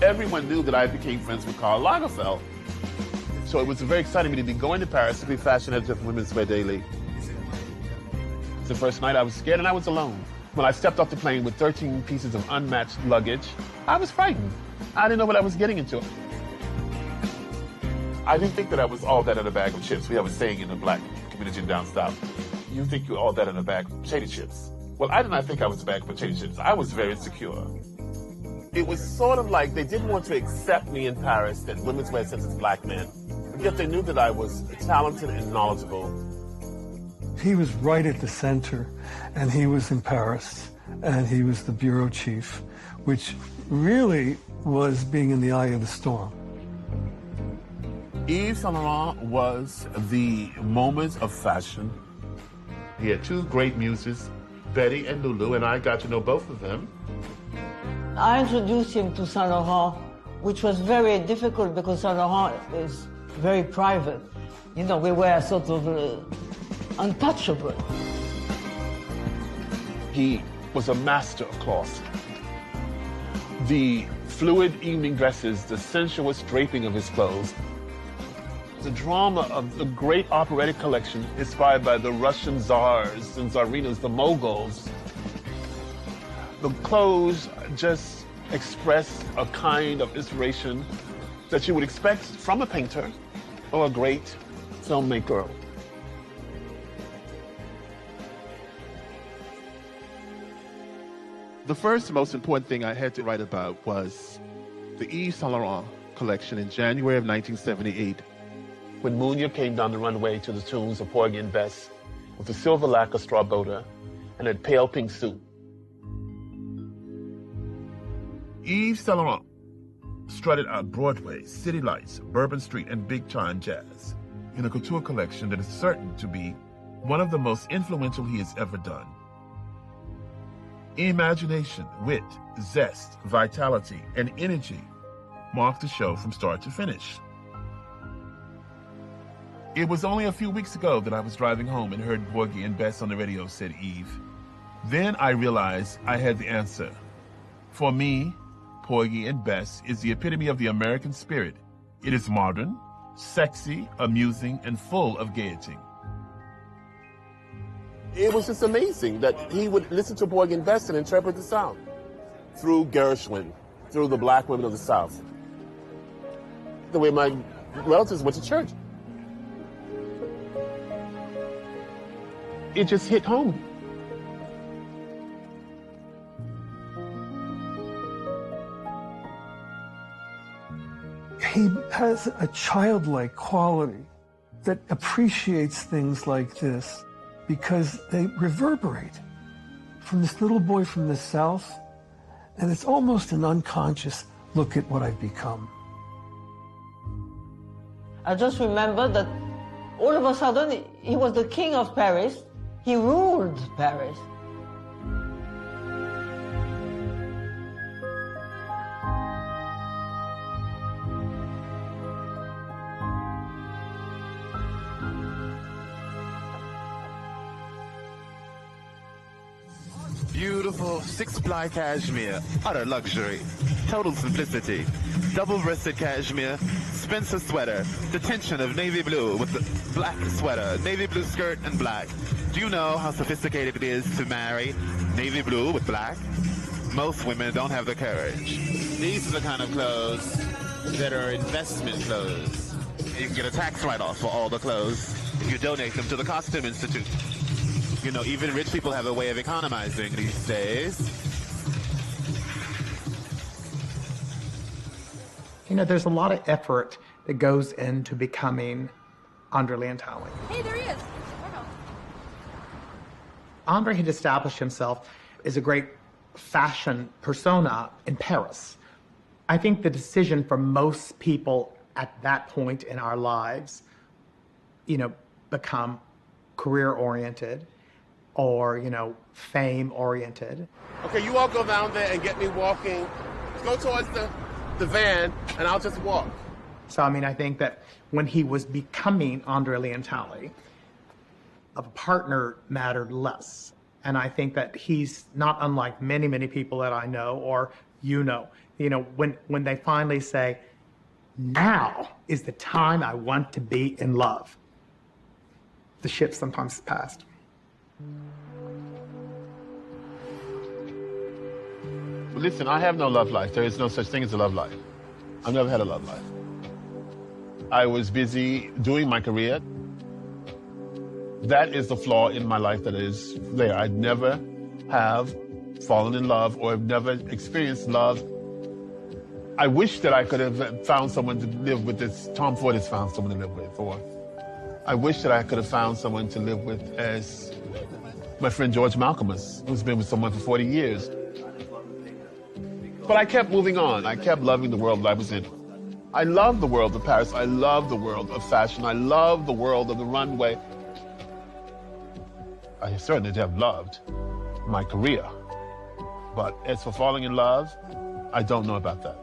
everyone knew that I became friends with Karl Lagerfeld. So it was very exciting to me to be going to Paris to be fashion editor for Women's Wear Daily. The first night I was scared and I was alone. When I stepped off the plane with 13 pieces of unmatched luggage, I was frightened. I didn't know what I was getting into. I didn't think that I was all that in a bag of chips. We have a saying in the black community down south. You think you're all that in a bag of potato chips. Well, I did not think I was a bag of potato chips. I was very insecure. It was sort of like they didn't want to accept me in Paris, that women's wear since it's black men. But yet they knew that I was talented and knowledgeable. He was right at the center, and he was in Paris, and he was the bureau chief, which really was being in the eye of the storm. Yves Saint Laurent was the moment of fashion. He had two great muses, Betty and Lulu, and I got to know both of them. I introduced him to Saint Laurent, which was very difficult because Saint Laurent is very private. You know, we were sort of untouchable. He was a master of cloth. The fluid evening dresses, the sensuous draping of his clothes, the drama of the great operatic collection inspired by the Russian czars and czarinas, the Moguls. The clothes just express a kind of inspiration that you would expect from a painter or a great filmmaker. The first most important thing I had to write about was the Yves Saint Laurent collection in January of 1978. When Munya came down the runway to the tunes of Porgy and Bess with a silver lacquer straw boater and a pale pink suit. Yves Saint Laurent strutted out Broadway, City Lights, Bourbon Street, and Big Time Jazz in a couture collection that is certain to be one of the most influential he has ever done. Imagination, wit, zest, vitality, and energy marked the show from start to finish. It was only a few weeks ago that I was driving home and heard Porgy and Bess on the radio, said Yves. Then I realized I had the answer. For me, Porgy and Bess is the epitome of the American spirit. It is modern, sexy, amusing, and full of gaiety. It was just amazing that he would listen to Porgy and Bess and interpret the South through Gershwin, through the black women of the South. The way my relatives went to church. It just hit home. He has a childlike quality that appreciates things like this because they reverberate from this little boy from the South, and it's almost an unconscious look at what I've become. I just remember that all of a sudden he was the king of Paris. He ruled Paris. Beautiful six-ply cashmere, utter luxury, total simplicity, double-breasted cashmere, Spencer sweater, the tension of navy blue with the black sweater, navy blue skirt and black. Do you know how sophisticated it is to marry navy blue with black? Most women don't have the courage. These are the kind of clothes that are investment clothes. You can get a tax write-off for all the clothes if you donate them to the Costume Institute. You know, even rich people have a way of economizing these days. You know, there's a lot of effort that goes into becoming Andre Leontali. Hey, there he is. Andre had established himself as a great fashion persona in Paris. I think the decision for most people at that point in our lives, you know, become career-oriented or, you know, fame-oriented. Okay, you all go down there and get me walking. Go towards the van, and I'll just walk. So, I mean, I think that when he was becoming Andre Leontali, a partner mattered less. And I think that he's not unlike many, many people that I know or when they finally say, now is the time I want to be in love. The ship sometimes has passed. Listen, I have no love life. There is no such thing as a love life. I've never had a love life. I was busy doing my career. That is the flaw in my life that is there. I never have fallen in love or have never experienced love. I wish that I could have found someone to live with this. Tom Ford has found someone to live with. Or I wish that I could have found someone to live with as my friend George Malcolm is, who's been with someone for 40 years. But I kept moving on. I kept loving the world that I was in. I love the world of Paris. I love the world of fashion. I love the world of the runway. I certainly have loved my career. But as for falling in love, I don't know about that.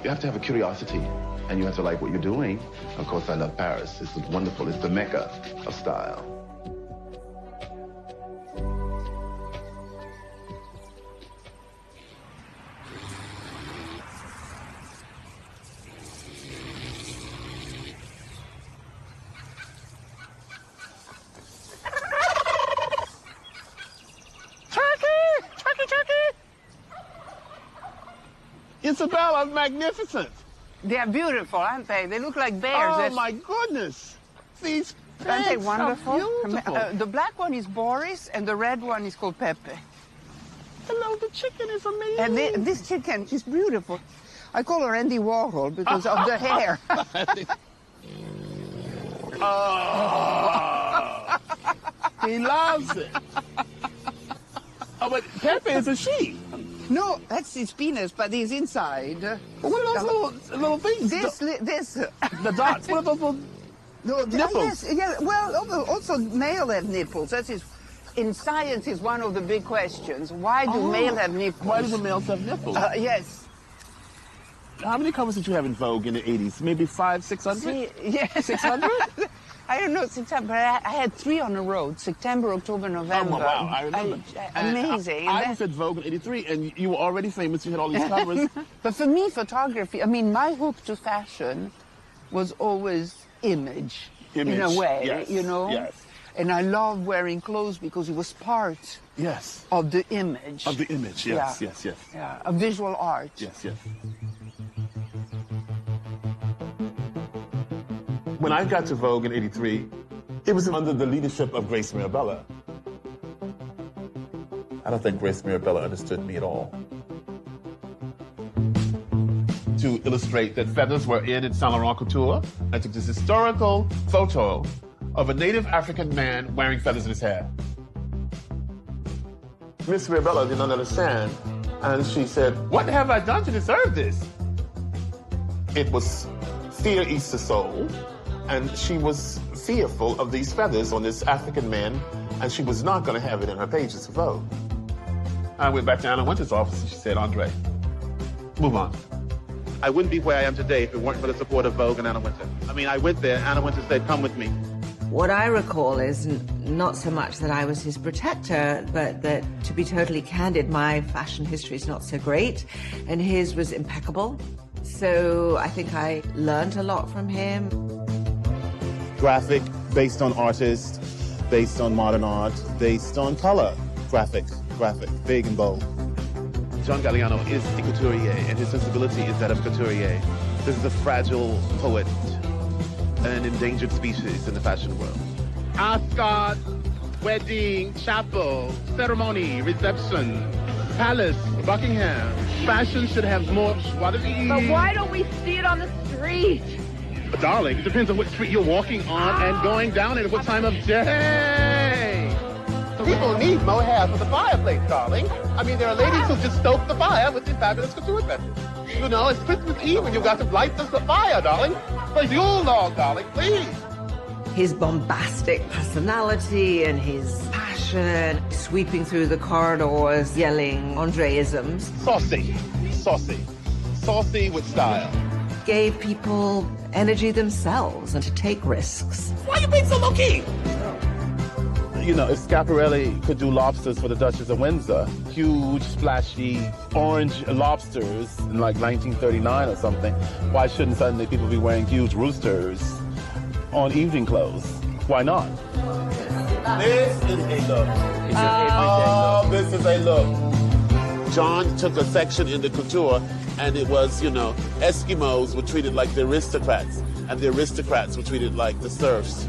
You have to have a curiosity, and you have to like what you're doing. Of course, I love Paris. It's wonderful. It's the mecca of style. Isabella, magnificent. They are beautiful, aren't they? They look like bears. Oh, my goodness. These Aren't they pigs wonderful? are beautiful. The black one is Boris, and the red one is called Pepe. Hello, the chicken is amazing. And this chicken, she's beautiful. I call her Andy Warhol because of the hair. Oh, he loves it. Oh, but Pepe is a she. No, that's his penis, but he's inside. What are those little things? This. The dots. What are those little nipples? Yes, yeah, well, also male have nipples. That is, in science, is one of the big questions. Why do male have nipples? Why do the males have nipples? Yes. How many covers did you have in Vogue in the 80s? Maybe 500, 600? Yes. 600? I don't know, September. I had 3 on the road: September, October, November. Oh, wow, I remember. Amazing. I was at Vogue in '83, and you were already famous. You had all these covers. But for me, photography, I mean, my hook to fashion was always image. In a way, yes, you know? Yes. And I love wearing clothes because it was part Yes. of the image. Of the image, yes, Yeah. yes, yes. Yeah, a visual art. Yes, yes. When I got to Vogue in '83, it was under the leadership of Grace Mirabella. I don't think Grace Mirabella understood me at all. To illustrate that feathers were in Saint Laurent Couture, I took this historical photo of a native African man wearing feathers in his hair. Miss Mirabella did not understand, and she said, "What have I done to deserve this?" It was fear eats the soul, and she was fearful of these feathers on this African man, and she was not going to have it in her pages of Vogue. I went back to Anna Wintour's office, and she said, "Andre, move on." I wouldn't be where I am today if it weren't for the support of Vogue and Anna Wintour. I mean, I went there, Anna Wintour said, "Come with me." What I recall is not so much that I was his protector, but that, to be totally candid, my fashion history is not so great, and his was impeccable. So I think I learned a lot from him. Graphic, based on artists, based on modern art, based on color. Graphic, big and bold. John Galliano is a couturier, and his sensibility is that of a couturier. This is a fragile poet, an endangered species in the fashion world. Ascot, wedding, chapel, ceremony, reception, palace, Buckingham. Fashion should have more joie de vivre. But why don't we see it on the street? Darling, it depends on what street you're walking on and going down and what time of day. People need mohair for the fireplace, darling. I mean, there are ladies who just stoke the fire with these fabulous couture dresses. You know, it's Christmas Eve and you've got to light the fire, darling. For Yule log, darling, please. His bombastic personality and his passion, sweeping through the corridors, yelling Andre-isms. Saucy with style. Gave people energy themselves and to take risks. Why are you being so low-key? You know, if Schiaparelli could do lobsters for the Duchess of Windsor, huge, splashy, orange lobsters in like 1939 or something, why shouldn't suddenly people be wearing huge roosters on evening clothes? Why not? This is a look. Oh, this is a look. John took a section in the couture, and it was, you know, Eskimos were treated like the aristocrats, and the aristocrats were treated like the serfs.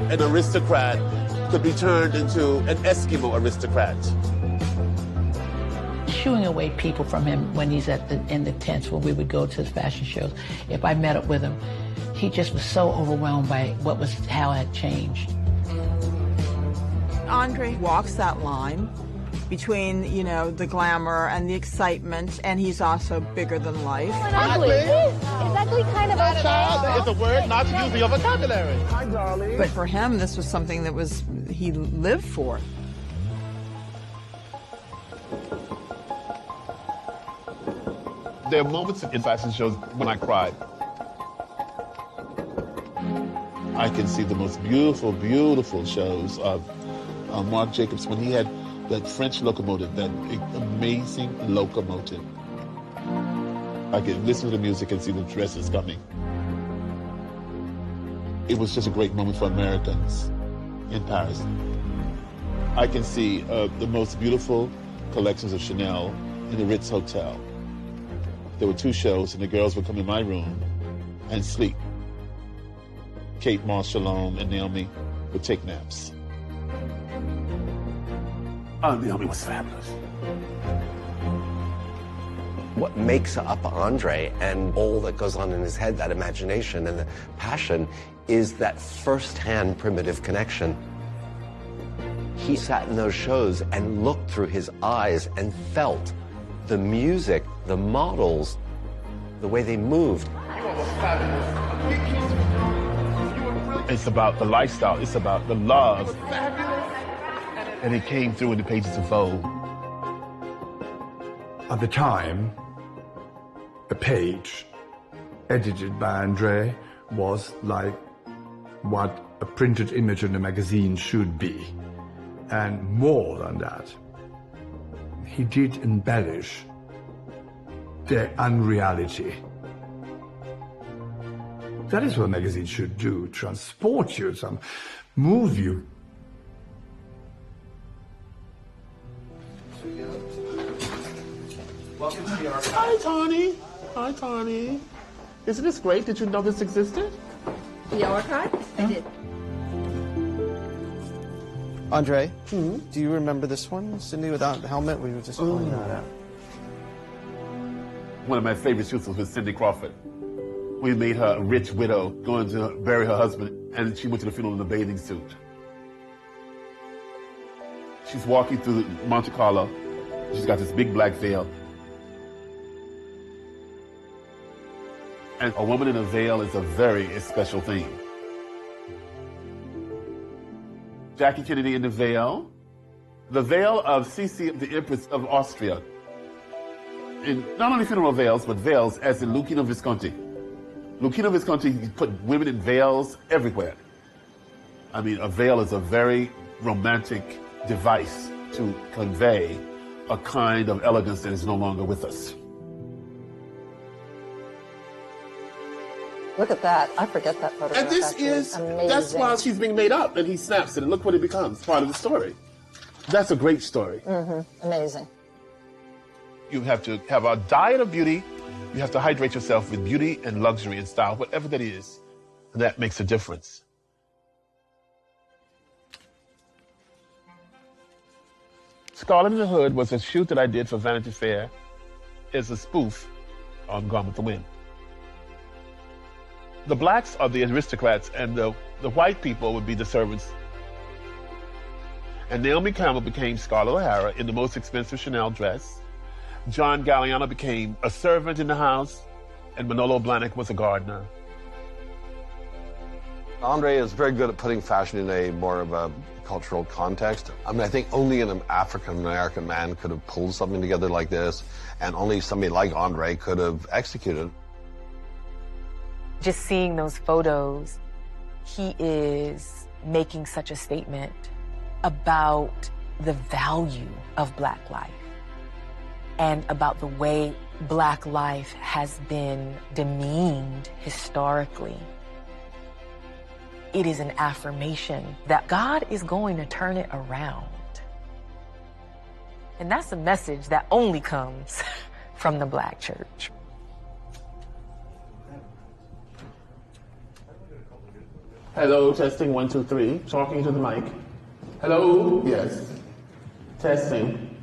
An aristocrat could be turned into an Eskimo aristocrat. Shooing away people from him when he's in the tents when we would go to the fashion shows. If I met up with him, he just was so overwhelmed by how it had changed. Andre walks that line between, you know, the glamour and the excitement, and he's also bigger than life. Ugly. Is ugly kind of okay? It's a word not to use in your vocabulary. Hi, darling. But for him, this was something that he lived for. There are moments in fashion shows when I cried. I can see the most beautiful, beautiful shows of Marc Jacobs when he had that French locomotive, that amazing locomotive. I could listen to the music and see the dresses coming. It was just a great moment for Americans in Paris. I can see the most beautiful collections of Chanel in the Ritz Hotel. There were 2 shows, and the girls would come in my room and sleep. Kate Moss Shalom and Naomi would take naps. Naomi was fabulous. What makes up Andre and all that goes on in his head, that imagination and the passion, is that first-hand primitive connection. He sat in those shows and looked through his eyes and felt the music, the models, the way they moved. You were fabulous. It's about the lifestyle. It's about the love. And it came through in the pages of Vogue. At the time, a page edited by Andre was like what a printed image in a magazine should be. And more than that, he did embellish the unreality. That is what a magazine should do, transport you, move you. Welcome to the archive. Hi, Tawny. Hi, Tawny. Isn't this great? Did you know this existed? The archive? I did. Andre, do you remember this one? Cindy without the helmet? We were just pointing that out. One of my favorite shoots was with Cindy Crawford. We made her a rich widow going to bury her husband, and she went to the funeral in a bathing suit. She's walking through Monte Carlo. She's got this big black veil. And a woman in a veil is a very special thing. Jackie Kennedy in the veil of Sisi, the Empress of Austria. And not only funeral veils, but veils as in Lucchino Visconti. Lucchino Visconti put women in veils everywhere. I mean, a veil is a very romantic device to convey a kind of elegance that is no longer with us. Look at that. I forget that photograph. And this is, that's why she's being made up, and he snaps it, and look what it becomes, part of the story. That's a great story. Mm-hmm. Amazing. You have to have a diet of beauty. You have to hydrate yourself with beauty and luxury and style, whatever that is. And that makes a difference. Scarlet in the Hood was a shoot that I did for Vanity Fair. It's a spoof on Gone with the Wind. The blacks are the aristocrats, and the white people would be the servants. And Naomi Campbell became Scarlett O'Hara in the most expensive Chanel dress. John Galliano became a servant in the house, and Manolo Blahnik was a gardener. Andre is very good at putting fashion in a more of a cultural context. I mean, I think only an African-American man could have pulled something together like this, and only somebody like Andre could have executed. Just seeing those photos, he is making such a statement about the value of Black life and about the way Black life has been demeaned historically. It is an affirmation that God is going to turn it around. And that's a message that only comes from the Black church. Hello, testing 1, 2, 3. Talking to the mic. Hello? Yes. Testing.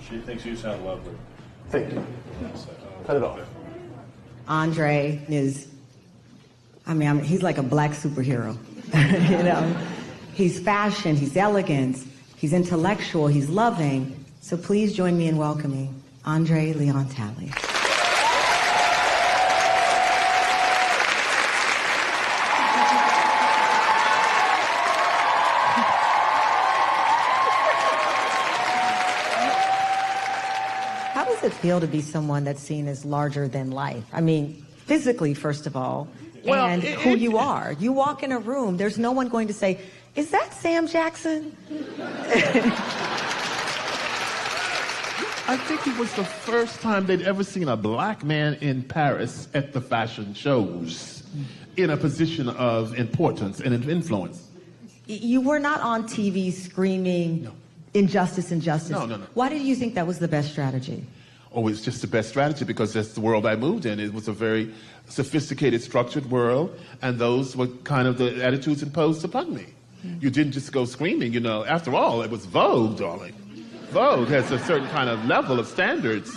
She thinks you sound lovely. Thank you. Cut it off. Andre is, he's like a Black superhero. You know, he's fashion, he's elegance, he's intellectual, he's loving. So please join me in welcoming Andre Leon Talley. How does it feel to be someone that's seen as larger than life? I mean, physically, first of all, and who you are. You walk in a room, there's no one going to say, is that Sam Jackson? I think it was the first time they'd ever seen a Black man in Paris at the fashion shows in a position of importance and of influence. You were not on TV screaming injustice, injustice. No. Why did you think that was the best strategy? Oh, it's just the best strategy because that's the world I moved in. It was a very sophisticated, structured world, and those were kind of the attitudes imposed upon me. You didn't just go screaming, you know. After all, it was Vogue, darling. Vogue has a certain kind of level of standards.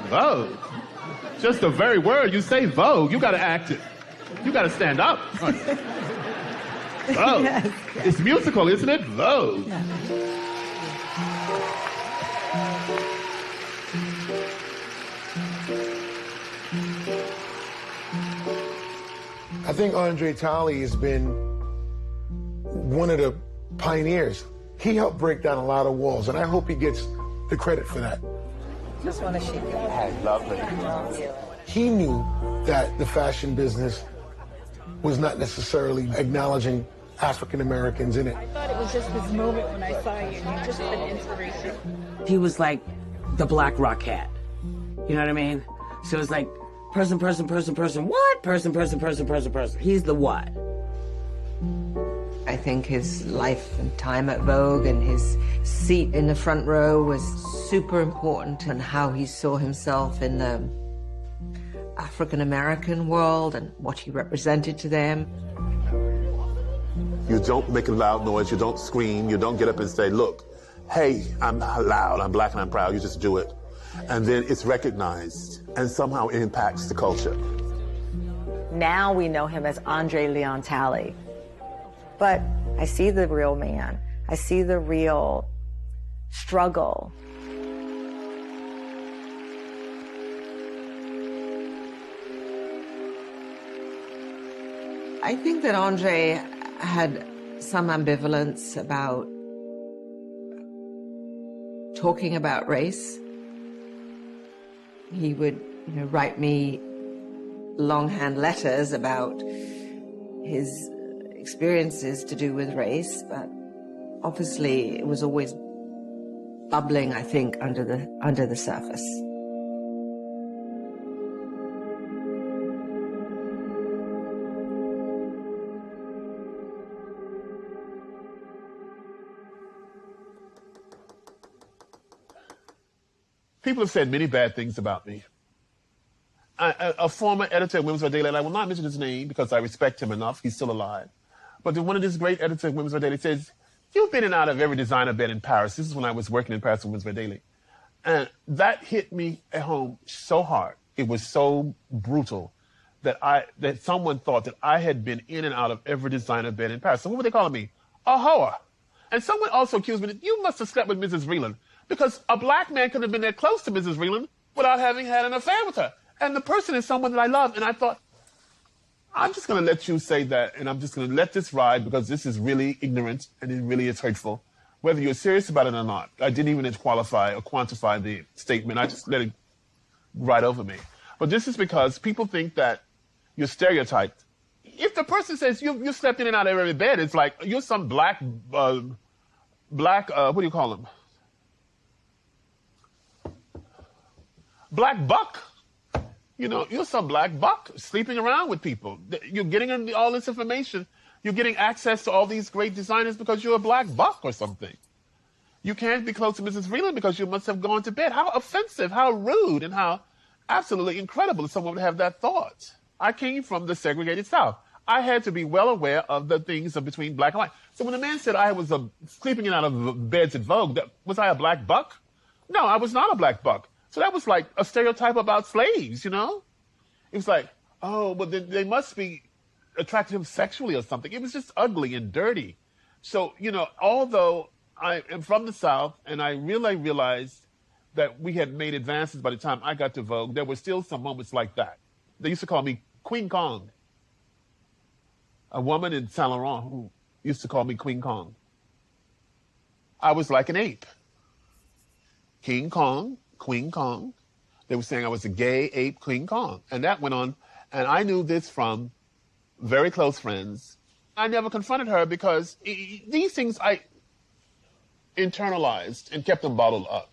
Vogue. Just the very word you say Vogue, you got to act it. You got to stand up. Vogue. Yes. It's musical, isn't it? Vogue. Yeah. I think Andre Talley has been one of the pioneers. He helped break down a lot of walls, and I hope he gets the credit for that. Just want to shake your Hey, lovely. He knew that the fashion business was not necessarily acknowledging African Americans in it. I thought it was just this moment when I saw you. You just an inspiration. He was like the Black rock cat. You know what I mean? So it's like person, what? Person. He's the what? I think his life and time at Vogue and his seat in the front row was super important, and how he saw himself in the African-American world and what he represented to them. You don't make a loud noise, you don't scream, you don't get up and say, look, hey, I'm not loud, I'm Black and I'm proud, you just do it. And then it's recognized, and somehow it impacts the culture. Now we know him as Andre Leon Talley. But I see the real man. I see the real struggle. I think that Andre had some ambivalence about talking about race. He would, write me longhand letters about his experiences to do with race, but obviously it was always bubbling, I think, under the surface. People have said many bad things about me. A former editor of Women's Wear Daily, and I will not mention his name because I respect him enough, he's still alive. But one of these great editors of Women's Wear Daily says, you've been in and out of every designer bed in Paris. This is when I was working in Paris with Women's Wear Daily. And that hit me at home so hard. It was so brutal that someone thought that I had been in and out of every designer bed in Paris. So what were they calling me? A whore. And someone also accused me that you must have slept with Mrs. Vreeland, because a Black man couldn't have been that close to Mrs. Vreeland without having had an affair with her. And the person is someone that I love. And I thought, I'm just going to let you say that, and I'm just going to let this ride because this is really ignorant and it really is hurtful, whether you're serious about it or not. I didn't even qualify or quantify the statement. I just let it ride over me. But this is because people think that you're stereotyped. If the person says you slept in and out of every bed, it's like you're some Black black, what do you call them? Black buck. You know, you're some black buck sleeping around with people. You're getting all this information. You're getting access to all these great designers because you're a black buck or something. You can't be close to Mrs. Freeland because you must have gone to bed. How offensive, how rude, and how absolutely incredible someone would have that thought. I came from the segregated South. I had to be well aware of the things of between black and white. So when the man said I was sleeping in out of beds at Vogue, was I a black buck? No, I was not a black buck. So that was like a stereotype about slaves, you know? It was like, oh, well, they must be attracted to him sexually or something. It was just ugly and dirty. So, you know, although I am from the South and I really realized that we had made advances by the time I got to Vogue, there were still some moments like that. They used to call me Queen Kong. A woman in Saint Laurent who used to call me Queen Kong. I was like an ape. King Kong, Queen Kong. They were saying I was a gay ape Queen Kong. And that went on. And I knew this from very close friends. I never confronted her because these things I internalized and kept them bottled up.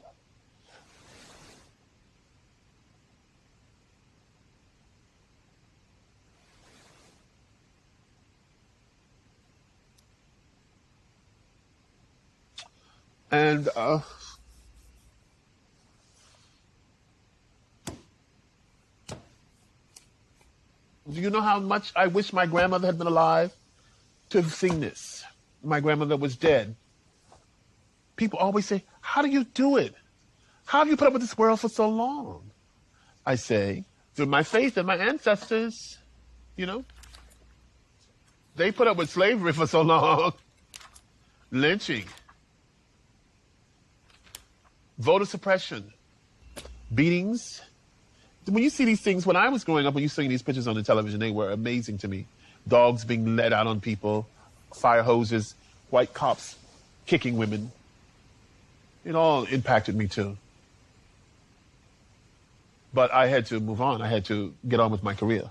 And do you know how much I wish my grandmother had been alive to have seen this? My grandmother was dead. People always say, how do you do it? How have you put up with this world for so long? I say, through my faith and my ancestors, you know. They put up with slavery for so long. Lynching. Voter suppression. Beatings. When you see these things, when I was growing up, when you see these pictures on the television, they were amazing to me. Dogs being let out on people, fire hoses, white cops kicking women. It all impacted me too. But I had to move on. I had to get on with my career.